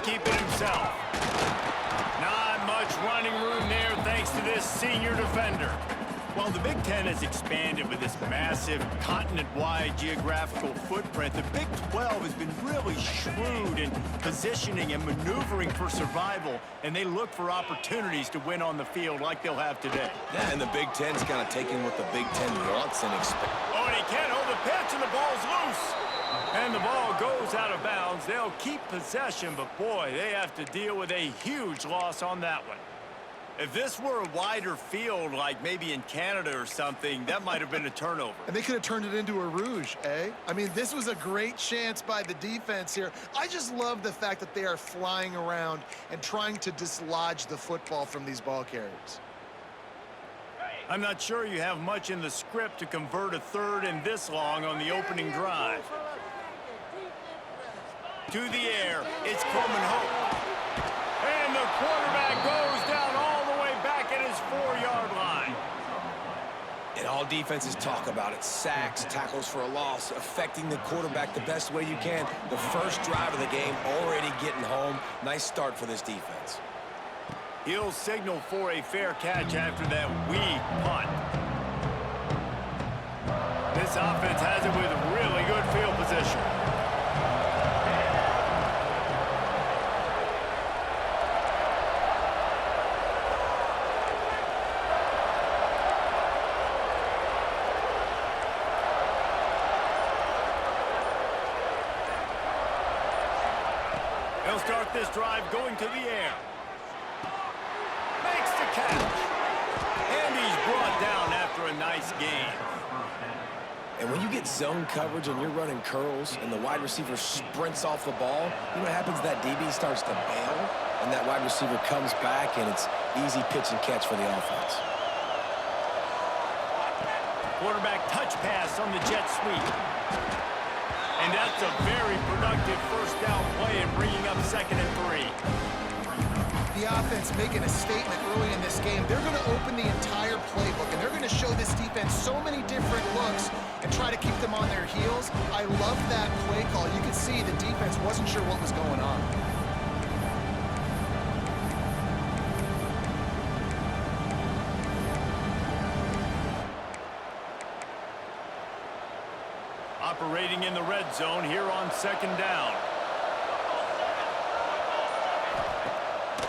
keep it himself. Not much running room there thanks to this senior defender. Well, the Big Ten has expanded with this massive continent-wide geographical footprint. The Big 12 has been really shrewd in positioning and maneuvering for survival, and they look for opportunities to win on the field like they'll have today. Yeah, and the Big Ten's kind of taking what the Big Ten wants and expects. Oh, and he can't hold the pitch, and the ball's loose. And the ball goes out of bounds. They'll keep possession, but boy, they have to deal with a huge loss on that one. If this were a wider field, like maybe in Canada or something, that might have been a turnover. And they could have turned it into a rouge, eh? I mean, this was a great chance by the defense here. I just love the fact that they are flying around and trying to dislodge the football from these ball carriers. I'm not sure you have much in the script to convert a third and this long on the opening drive. To the air, it's Coleman Hope. And the quarterback goes down all the way back at his 4-yard line. And all defenses talk about it. Sacks, tackles for a loss, affecting the quarterback the best way you can. The first drive of the game, already getting home. Nice start for this defense. He'll signal for a fair catch after that weak punt. This offense has it with really good field position. They'll start this drive going to the air. Makes the catch. And he's brought down after a nice gain. And when you get zone coverage and you're running curls and the wide receiver sprints off the ball, you know what happens? That DB starts to bail, and that wide receiver comes back, and it's easy pitch and catch for the offense. Quarterback touch pass on the jet sweep. And that's a very productive first down play and bringing up 2nd and 3. The offense making a statement early in this game. They're going to open the entire playbook, and they're going to show this defense so many different looks and try to keep them on their heels. I love that play call. You could see the defense wasn't sure what was going on. Operating in the red zone here on 2nd down.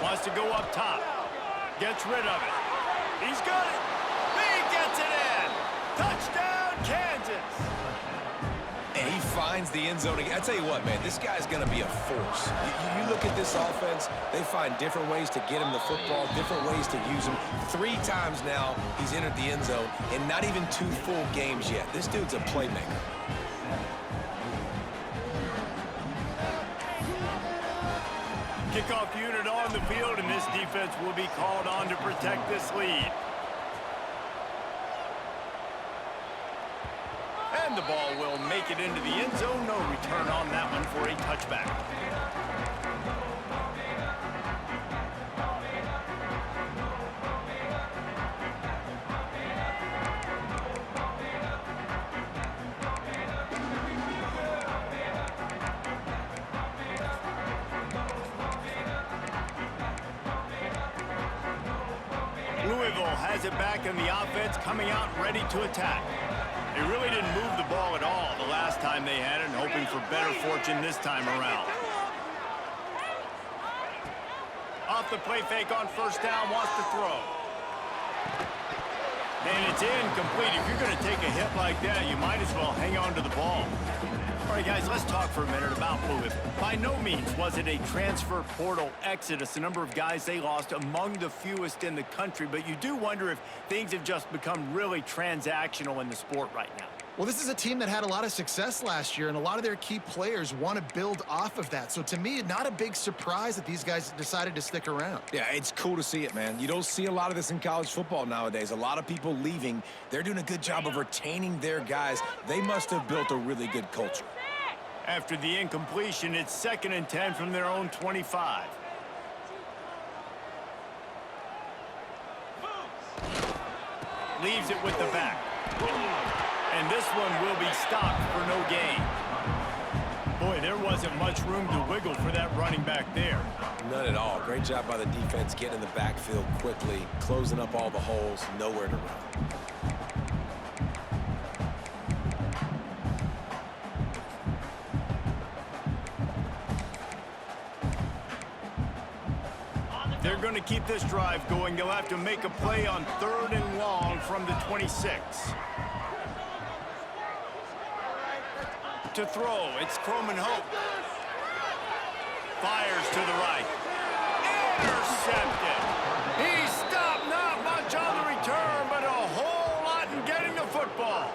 Wants to go up top. Gets rid of it. He's got it. He gets it in. Touchdown, Kansas. And he finds the end zone again. I tell you what, man, this guy's going to be a force. You look at this offense, they find different ways to get him the football, different ways to use him. 3 times now he's entered the end zone, and not even 2 full games yet. This dude's a playmaker. Kickoff unit on the field, and this defense will be called on to protect this lead. And the ball will make it into the end zone. No return on that one for a touchback. Louisville has it back in the offense, coming out ready to attack. They really didn't move the ball at all the last time they had it, and hoping for better fortune this time around. Off the play fake on 1st down, wants to throw. And it's incomplete. If you're going to take a hit like that, you might as well hang on to the ball. All right, guys, let's talk for a minute about Louisville. By no means was it a transfer portal exodus. The number of guys they lost among the fewest in the country, but you do wonder if things have just become really transactional in the sport right now. Well, this is a team that had a lot of success last year, and a lot of their key players want to build off of that. So to me, not a big surprise that these guys decided to stick around. Yeah, it's cool to see it, man. You don't see a lot of this in college football nowadays. A lot of people leaving. They're doing a good job of retaining their guys. They must have built a really good culture. After the incompletion, it's 2nd and 10 from their own 25. Leaves it with the back. And this one will be stopped for no gain. Boy, there wasn't much room to wiggle for that running back there. None at all. Great job by the defense getting in the backfield quickly, closing up all the holes, nowhere to run. They're going to keep this drive going. They'll have to make a play on 3rd and long from the 26. To throw, it's Croman Hope. Fires to the right. Intercepted. He stopped, not much on the return, but a whole lot in getting the football.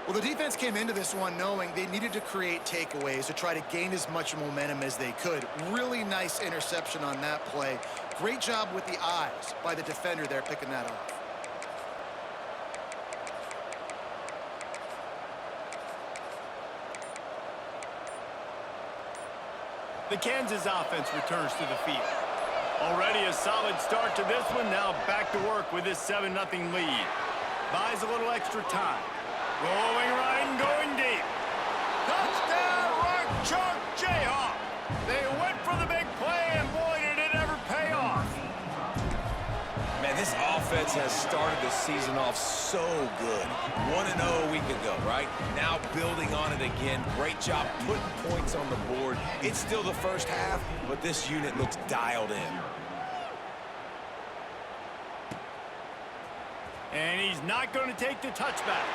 Well, the defense came into this one knowing they needed to create takeaways to try to gain as much momentum as they could. Really nice interception on that play. Great job with the eyes by the defender there picking that off. The Kansas offense returns to the field. Already a solid start to this one. Now back to work with this 7-0 lead. Buys a little extra time. Rolling right and going deep. Touchdown, Rock Chalk Jayhawk. They went for the big play, and boy, did it ever pay off. Man, this offense has started the season off so good. 1-0 a week ago, right? Now building on it again. Great job putting points on the board. It's still the first half, but this unit looks dialed in. And he's not going to take the touchback.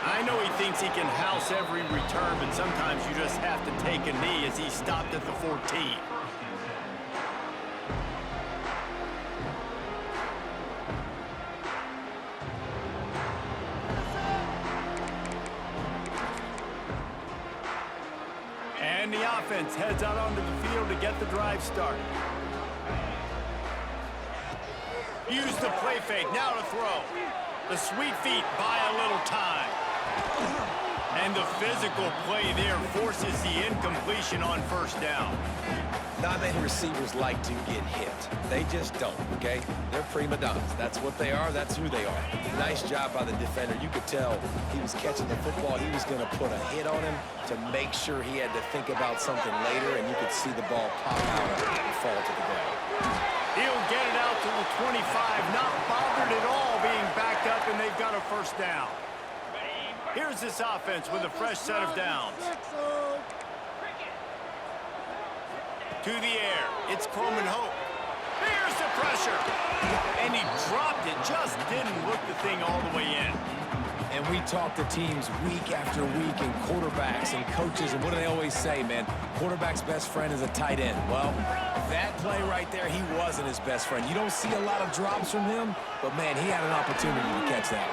I know he thinks he can house every return, but sometimes you just have to take a knee as he stopped at the 14. And the offense heads out onto the field to get the drive started. Use the play fake, now to throw. The sweet feet buy a little time. And the physical play there forces the incompletion on 1st down. Not many receivers like to get hit. They just don't, okay? They're prima donnas. That's what they are. That's who they are. Nice job by the defender. You could tell he was catching the football. He was going to put a hit on him to make sure he had to think about something later, and you could see the ball pop out and fall to the ground. He'll get it out to the 25, not bothered at all being backed up, and they've got a 1st down. Here's this offense with a fresh set of downs. To the air, it's Croman Hope. Here's the pressure. And he dropped it, just didn't look the thing all the way in. And we talk to teams week after week, and quarterbacks and coaches, and what do they always say, man? Quarterback's best friend is a tight end. Well, that play right there, he wasn't his best friend. You don't see a lot of drops from him, but, man, he had an opportunity to catch that.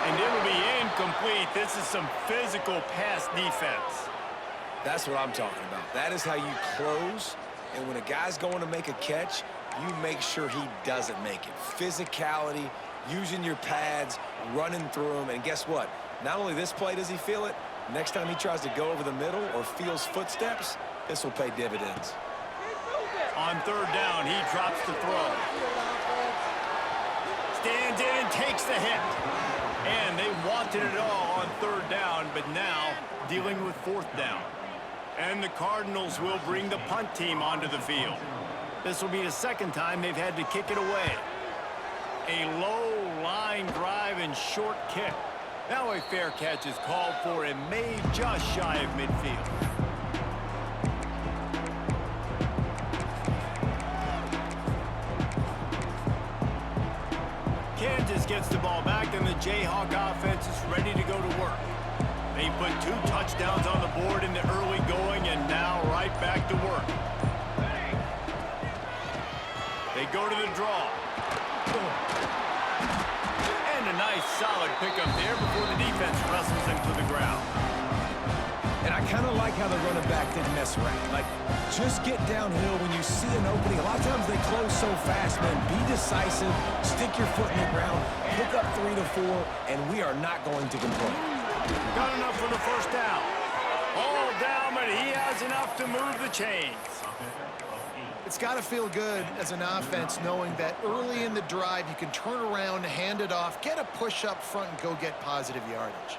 And it'll be incomplete. This is some physical pass defense. That's what I'm talking about. That is how you close, and when a guy's going to make a catch, you make sure he doesn't make it. Physicality, using your pads, running through them, and guess what? Not only this play does he feel it, next time he tries to go over the middle or feels footsteps, this will pay dividends. On 3rd down, he drops the throw. Stands in and takes the hit. And they wanted it all on 3rd down, but now dealing with 4th down. And the Cardinals will bring the punt team onto the field. This will be the 2nd time they've had to kick it away. A low line drive and short kick. Now a fair catch is called for and made just shy of midfield. Kansas gets the ball back, and the Jayhawk offense is ready to go to work. They put 2 touchdowns on the board in the early going, and now right back to work. They go to the draw. And a nice solid pickup there before the defense wrestles him to the ground. And I kind of like how the running back didn't mess around. Like, just get downhill when you see an opening. A lot of times they close so fast, man. Be decisive, stick your foot in the ground, pick up 3 to 4, and we are not going to complain. Got enough for the 1st down. All down, but he has enough to move the chains. It's got to feel good as an offense knowing that early in the drive you can turn around, hand it off, get a push up front, and go get positive yardage.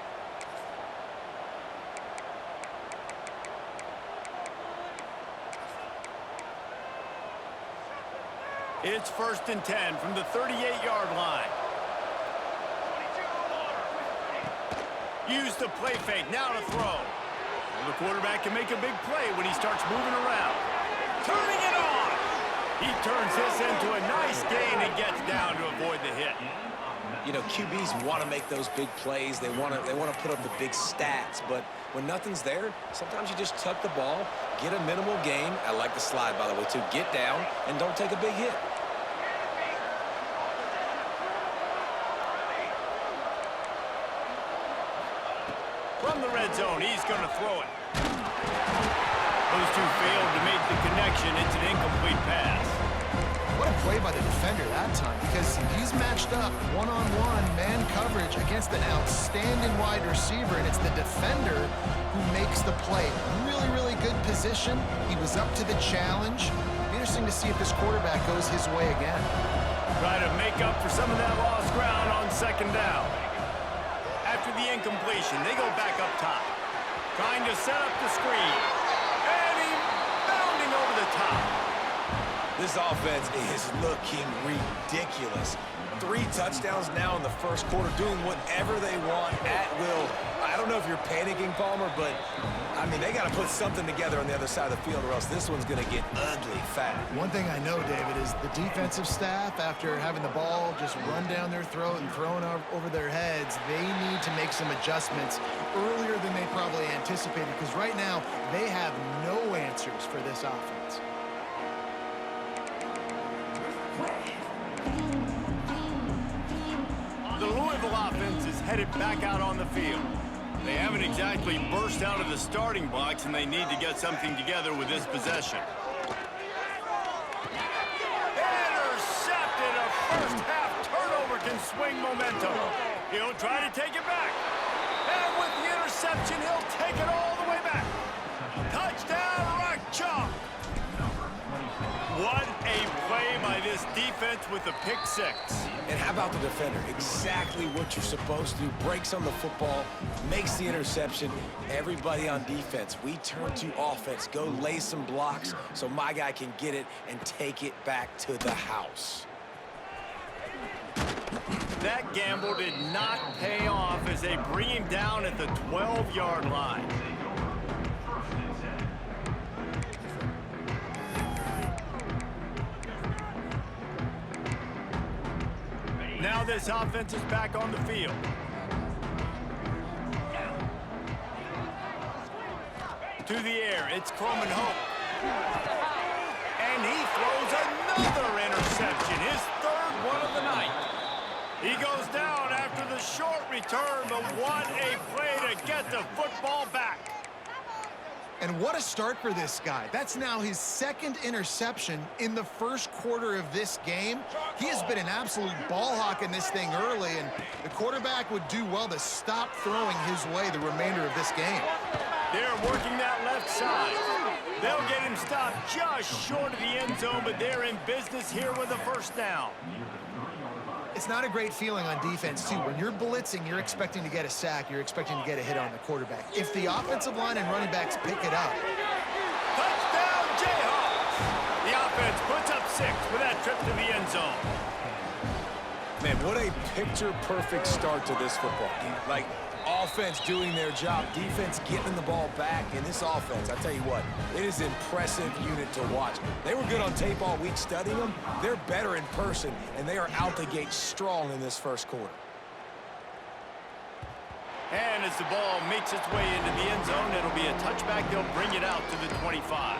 It's 1st and 10 from the 38-yard line. Use the play fake, now to throw. Well, the quarterback can make a big play when he starts moving around. Turning it on! He turns this into a nice gain and gets down to avoid the hit. You know, QBs want to make those big plays. They want to put up the big stats. But when nothing's there, sometimes you just tuck the ball, get a minimal gain. I like the slide, by the way, too. Get down and don't take a big hit. From the red zone, he's going to throw it. Those two failed to make the connection. It's an incomplete pass. What a play by the defender that time, because he's matched up one-on-one man coverage against an outstanding wide receiver, and it's the defender who makes the play. Really, really good position. He was up to the challenge. Be interesting to see if this quarterback goes his way again. Try to make up for some of that lost ground on 2nd down. After the incompletion, they go back up top. Trying to set up the screen. And he bounding over the top. This offense is looking ridiculous. 3 touchdowns now in the first quarter, doing whatever they want at will. I don't know if you're panicking, Palmer, but, I mean, they got to put something together on the other side of the field or else this one's going to get ugly fast. One thing I know, David, is the defensive staff, after having the ball just run down their throat and thrown over their heads, they need to make some adjustments earlier than they probably anticipated, because right now they have no answers for this offense. The Louisville offense is headed back out on the field. They haven't exactly burst out of the starting blocks, and they need to get something together with this possession. Intercepted! A first-half turnover can swing momentum. He'll try to take it back. And with the interception, he'll take it all the way back. Touchdown, Rock Chalk! What a play by this defense with the pick 6. And how about the defender? Exactly what you're supposed to do. Breaks on the football, makes the interception. Everybody on defense, we turn to offense. Go lay some blocks so my guy can get it and take it back to the house. That gamble did not pay off as they bring him down at the 12-yard line. Now this offense is back on the field. To the air, it's Croman Hope. And he throws another interception, his 3rd one of the night. He goes down after the short return, but what a play to get the football back. And what a start for this guy. That's now his 2nd interception in the first quarter of this game. He has been an absolute ball hawk in this thing early, and the quarterback would do well to stop throwing his way the remainder of this game. They're working that left side. They'll get him stopped just short of the end zone, but they're in business here with a 1st down. It's not a great feeling on defense, too. When you're blitzing, you're expecting to get a sack. You're expecting to get a hit on the quarterback. If the offensive line and running backs pick it up. Touchdown, Jayhawks! The offense puts up 6 with that trip to the end zone. Man, what a picture-perfect start to this football game. Like, offense doing their job, defense getting the ball back, and this offense, I tell you what, it is an impressive unit to watch. They were good on tape all week studying them. They're better in person, and they are out the gate strong in this first quarter. And as the ball makes its way into the end zone, it'll be a touchback. They'll bring it out to the 25.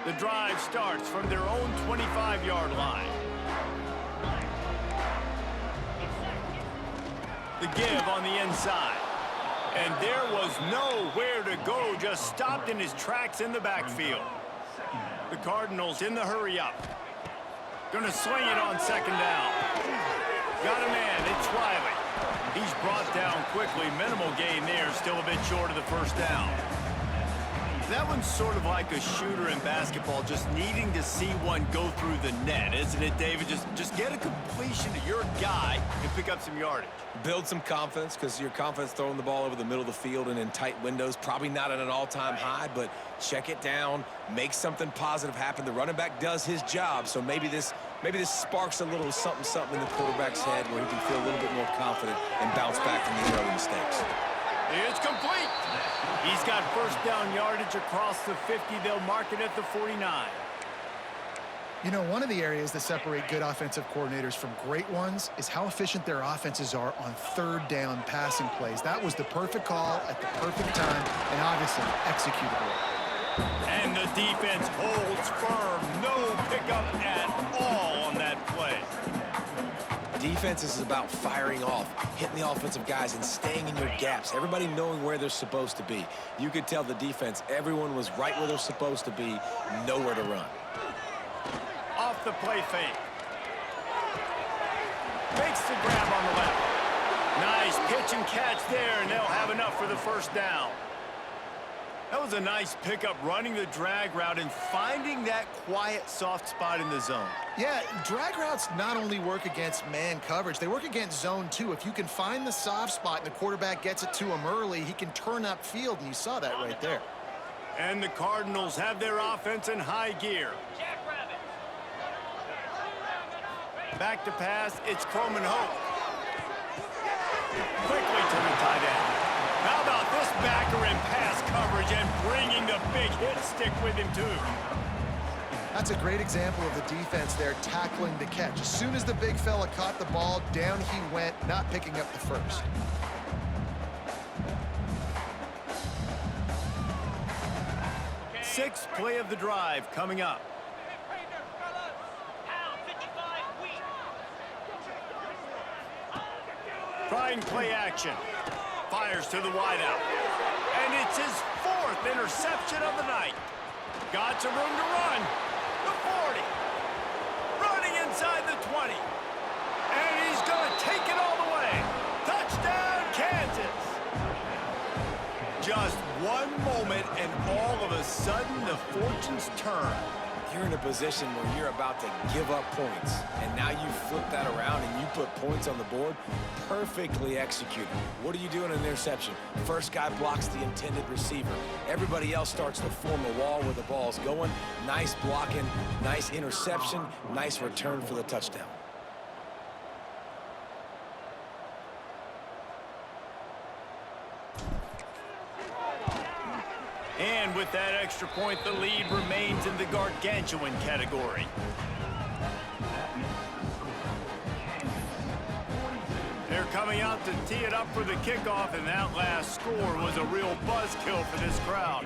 The drive starts from their own 25-yard line. The give on the inside. And there was nowhere to go, just stopped in his tracks in the backfield. The Cardinals in the hurry up. Gonna swing it on 2nd down. Got a man, it's Riley. He's brought down quickly, minimal gain there, still a bit short of the 1st down. That one's sort of like a shooter in basketball, just needing to see one go through the net, isn't it, David? Just get a completion to your guy and pick up some yardage. Build some confidence, because your confidence throwing the ball over the middle of the field and in tight windows, probably not at an all-time high, but check it down, make something positive happen. The running back does his job, so maybe this sparks a little something in the quarterback's head where he can feel a little bit more confident and bounce back from these early mistakes. It's complete. He's got first down yardage across the 50. They'll mark it at the 49. You know, one of the areas that separate good offensive coordinators from great ones is how efficient their offenses are on third down passing plays. That was the perfect call at the perfect time and obviously executable. And the defense holds firm. No pickup at all on that play. Defense is about firing off, hitting the offensive guys, and staying in your gaps. Everybody knowing where they're supposed to be. You could tell the defense, everyone was right where they're supposed to be, nowhere to run. Off the play fake. Makes the grab on the left. Nice pitch and catch there, and they'll have enough for the first down. That was a nice pickup, running the drag route and finding that quiet, soft spot in the zone. Yeah, drag routes not only work against man coverage, they work against zone too. If you can find the soft spot and the quarterback gets it to him early, he can turn upfield, and you saw that right there. And the Cardinals have their offense in high gear. Back to pass, it's Croman Hope. Quickly to the tight end. How about this backer in pass coverage and bringing the big hit stick with him too? That's a great example of the defense there tackling the catch. As soon as the big fella caught the ball, down he went, not picking up the first. Sixth play of the drive coming up. Trying play action. Fires to the wideout. And it's his fourth interception of the night. Got some room to run. The 40. Running inside the 20. And he's going to take it all the way. Touchdown, Kansas. Just one moment, and all of a sudden, the fortunes turn. You're in a position where you're about to give up points, and now you flip that around and you put points on the board. Perfectly executed. What do you do in an interception? First guy blocks the intended receiver. Everybody else starts to form a wall where the ball's going. Nice blocking, nice interception, nice return for the touchdown. And with that extra point, the lead remains in the gargantuan category. They're coming out to tee it up for the kickoff, and that last score was a real buzzkill for this crowd.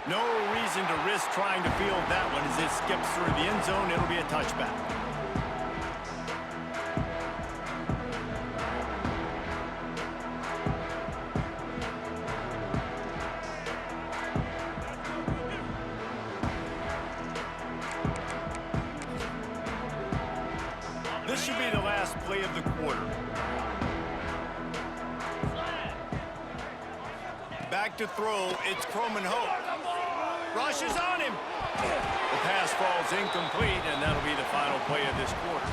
No reason to risk trying to field that one as it skips through the end zone. It'll be a touchback. This should be the last play of the quarter. Back to throw, it's Croman Hope. Rushes on him. The pass falls incomplete, and that'll be the final play of this quarter.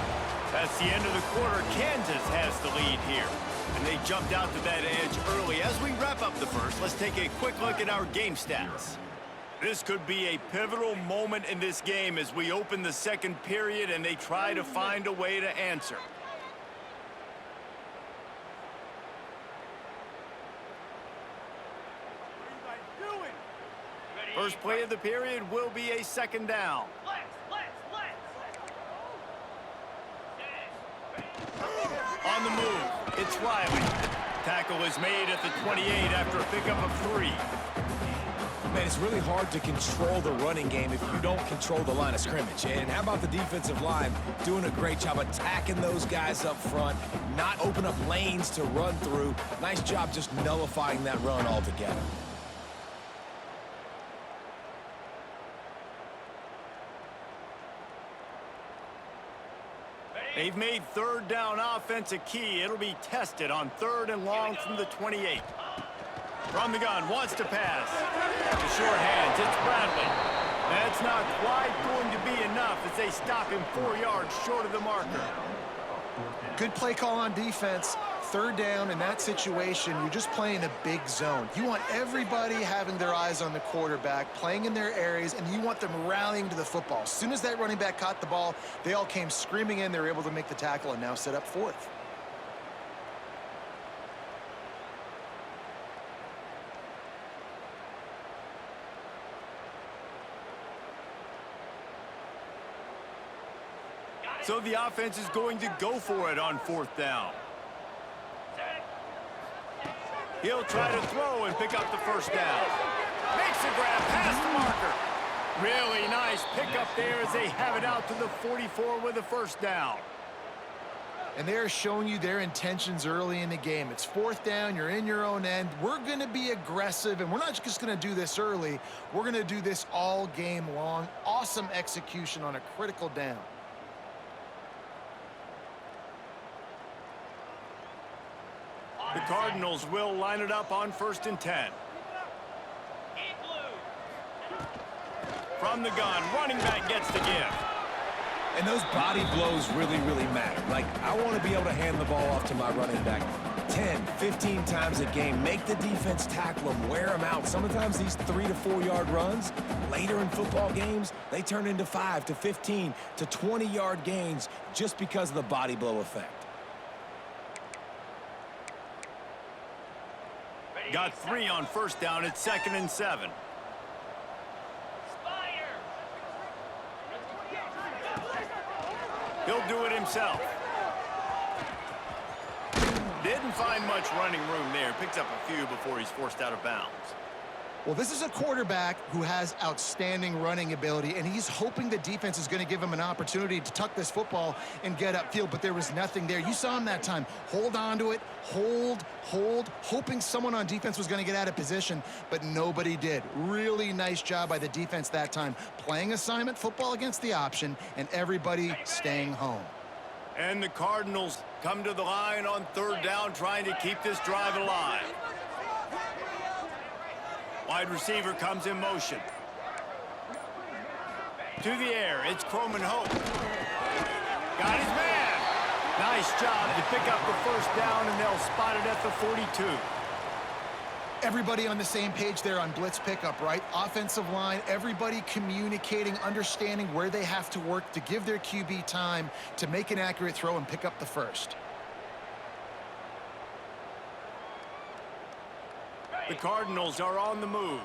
That's the end of the quarter. Kansas has the lead here, and they jumped out to that edge early. As we wrap up the first, let's take a quick look at our game stats. This could be a pivotal moment in this game as we open the second period and they try to find a way to answer. First play of the period will be a second down. On the move, it's Riley. Tackle is made at the 28 after a pickup of 3. Man, it's really hard to control the running game if you don't control the line of scrimmage. And how about the defensive line doing a great job attacking those guys up front, not open up lanes to run through. Nice job just nullifying that run altogether. They've made third down offense a key. It'll be tested on 3rd and long from the 28. From the gun, wants to pass. The short hands, it's Bradley. That's not quite going to be enough as they stop him 4 yards short of the marker. Good play call on defense. 3rd down in that situation, you're just playing a big zone. You want everybody having their eyes on the quarterback, playing in their areas, and you want them rallying to the football. As soon as that running back caught the ball, they all came screaming in. They were able to make the tackle and now set up 4th. So the offense is going to go for it on 4th down. He'll try to throw and pick up the 1st down. Makes a grab past the marker. Really nice pickup there as they have it out to the 44 with the 1st down. And they're showing you their intentions early in the game. It's 4th down, you're in your own end. We're going to be aggressive, and we're not just going to do this early. We're going to do this all game long. Awesome execution on a critical down. The Cardinals will line it up on 1st and 10. From the gun, running back gets the give. And those body blows really, really matter. Like, I want to be able to hand the ball off to my running back 10, 15 times a game. Make the defense tackle them, wear them out. Sometimes these 3 to 4 yard runs, later in football games, they turn into 5 to 15 to 20 yard gains just because of the body blow effect. Got 3 on 1st down at 2nd and 7. He'll do it himself. Didn't find much running room there. Picks up a few before he's forced out of bounds. Well, this is a quarterback who has outstanding running ability, and he's hoping the defense is going to give him an opportunity to tuck this football and get upfield, but there was nothing there. You saw him that time. Hold on to it, hold, hoping someone on defense was going to get out of position, but nobody did. Really nice job by the defense that time, playing assignment football against the option, and everybody staying home. And the Cardinals come to the line on 3rd down, trying to keep this drive alive. Wide receiver comes in motion. To the air, it's Croman Hope. Got his man. Nice job to pick up the 1st down, and they'll spot it at the 42. Everybody on the same page there on blitz pickup, right? Offensive line, everybody communicating, understanding where they have to work to give their QB time to make an accurate throw and pick up the 1st. The Cardinals are on the move.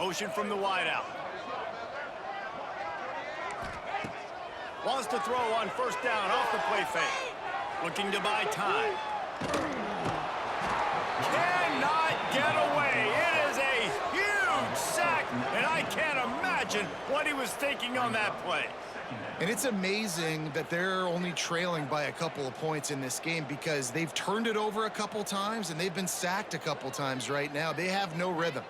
Motion from the wideout. Wants to throw on 1st down off the play fake. Looking to buy time. Cannot get away. It is a huge sack, and I can't imagine what he was thinking on that play. And it's amazing that they're only trailing by a couple of points in this game because they've turned it over a couple times and they've been sacked a couple times right now. They have no rhythm.